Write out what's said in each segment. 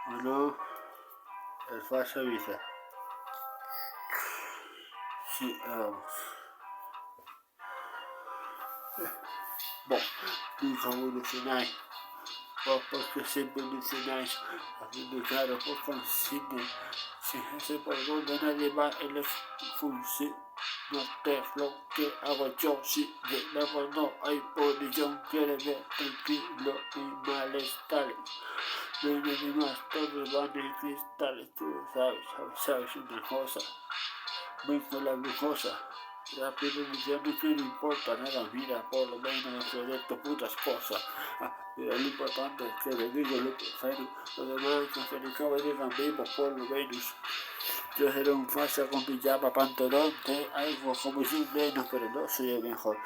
Bueno, el falso avisa. Sí, vamos. Vos nunca evolucionáis. Vos porque siempre mencionáis haciendo claro, vos consiguen. Fíjense por donde nadie va en el función. No te lo que hago yo, si de luego no hay posición, quiere ver tranquilo y malestares. No hay nadie más, todos van en cristales, tú sabes una cosa. Ven con la glucosa. Rápido diciendo que no importa nada, mira, por lo menos de tus putas cosas. Mira, lo importante es que le digo lo que quiero. Lo demás que se le acaba digan vivo por lo menos. Yo seré un falso con pijama, pantalón, de algo como si un neno, pero no soy el mejor.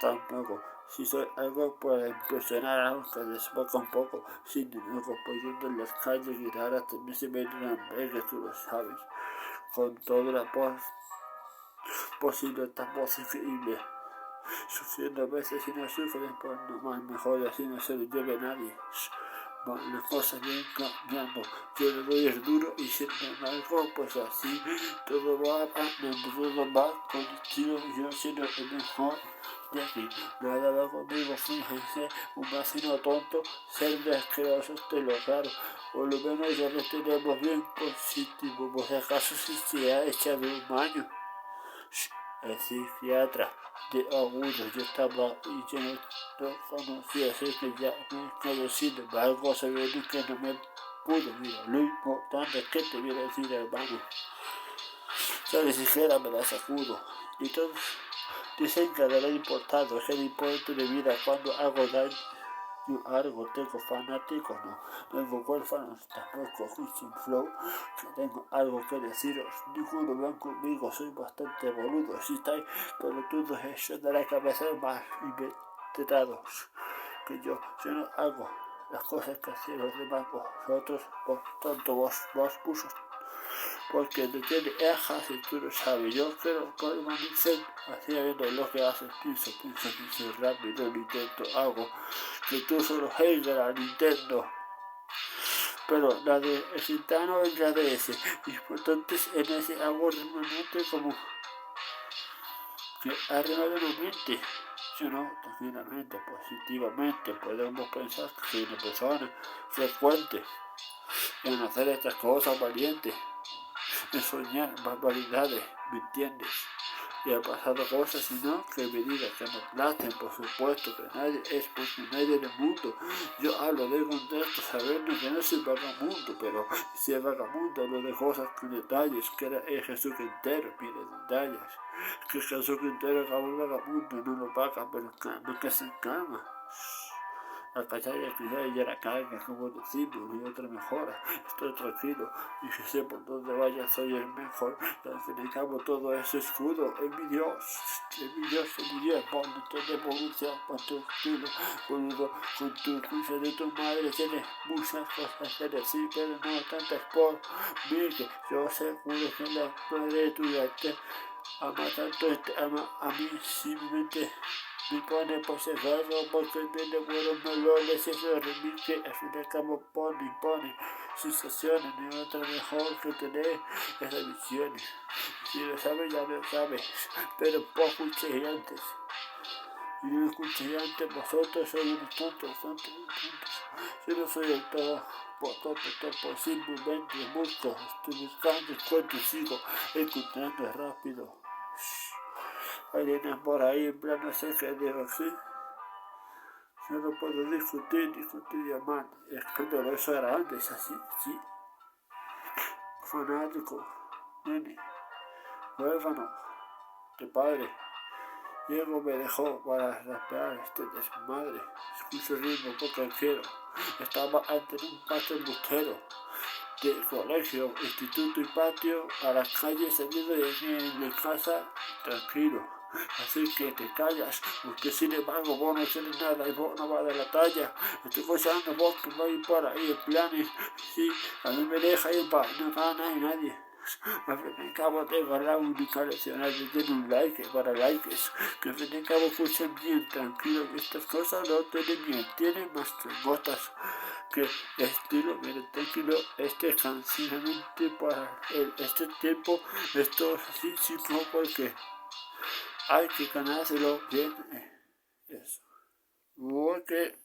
Tampoco. Si soy algo puede impresionar a los que desboca un poco. Sin embargo, poniendo en las calles y ahora también se ven una que tú lo sabes. Con toda la posible esta voz increíble. Sufriendo a veces y no sufren, pues no más mejor así no se lo lleve nadie. Las cosas vienen cambiando, yo le doy el duro y si no algo, pues así todo va con estilo, yo siendo el mejor de aquí. Nada va conmigo, fíjense, un vecino tonto, ser de asquerosos te lo claro. Por lo menos ya lo tenemos bien positivo, por si acaso si se ha echado un baño. El psiquiatra de agudos yo estaba y yo no conocía, así que ya me quedé sin embargo sabía que no me pudo. Mira, lo importante es que te viera decir hermano. Yo ni siquiera me la sacudo. Y todos dicen que no le ha importado, es el importe de vida cuando hago daño. Yo algo tengo fanáticos, no tengo huérfanos, tampoco sin flow, que tengo algo que deciros, ninguno van conmigo, soy bastante boludo, si estáis pelotudos hechos de la cabeza más inventados que yo no hago las cosas que hacen los demás vosotros, por tanto vos pusos. Porque no tiene ejas y tú lo sabes. Yo quiero permanecer haciendo lo que haces. Pienso rápido, lo intento, hago que tú solo hater a Nintendo. Pero la de el gitano es la de ese. Importante en ese hago remanente como que arriba de la mente. Si no, tranquilamente, positivamente, podemos pensar que soy una persona frecuente en hacer estas cosas valientes. De soñar barbaridades, ¿me entiendes? Y ha pasado cosas, sino que me digas que me laten, por supuesto que nadie es porque nadie del mundo. Yo hablo de contexto, sabiendo que no soy vagamundo, pero si es vagamundo, hablo de cosas con detalles, que era el Jesús entero, mire, detalles. Que Jesús entero acabó el vagamundo, no lo paga, pero calma, que se calma. La cachaya que ya la carga, como decimos, y otra mejora. Estoy tranquilo, y si sé por dónde vaya soy el mejor. Y al fin y al cabo todo ese escudo es mi Dios. Es mi Dios, ponte de evolución, ponte tranquilo, boludo, con tu escucha de tu madre tienes muchas cosas que decir, pero no tantas por mí, que yo seguro que la madre tuya te ama tanto, te ama a mí simplemente. Me pone por ese juego porque tiene buenos melores y se remite, al fin y al cabo pone sensaciones y otra mejor que tener esas visiones. Si lo sabes ya lo sabes, pero poco escuché antes. Y no escuché antes, vosotros sois unos tontos. Yo no soy el todo por simplemente busco, estoy buscando, encuentro y sigo encontrando rápido. Hay líneas por ahí en plan no sé qué digo así. Yo no puedo discutir y amar. Es cuando eso era antes, así, sí. Fanático, nene, huérfano, de padre. Diego me dejó para rapear este desmadre. Escucho el ritmo porque quiero. Estaba antes en un patio embustero. De colegio, instituto y patio, a la calle salido de mi casa, tranquilo. Así que te callas, porque sin embargo vos no tienes nada y vos no vas de la talla. Estoy escuchando vos que vais por ahí en planes, sí, a mí me deja ir para no gana y nadie. Al fin y al cabo tengo la única lección de tener un like para likes, que al fin y al cabo escuchen bien tranquilo que estas cosas no tienen bien, tienen más gotas que estilo, mire, tranquilo, cansinamente para este tiempo, esto es así, simple porque hay que ganárselo bien, eso, porque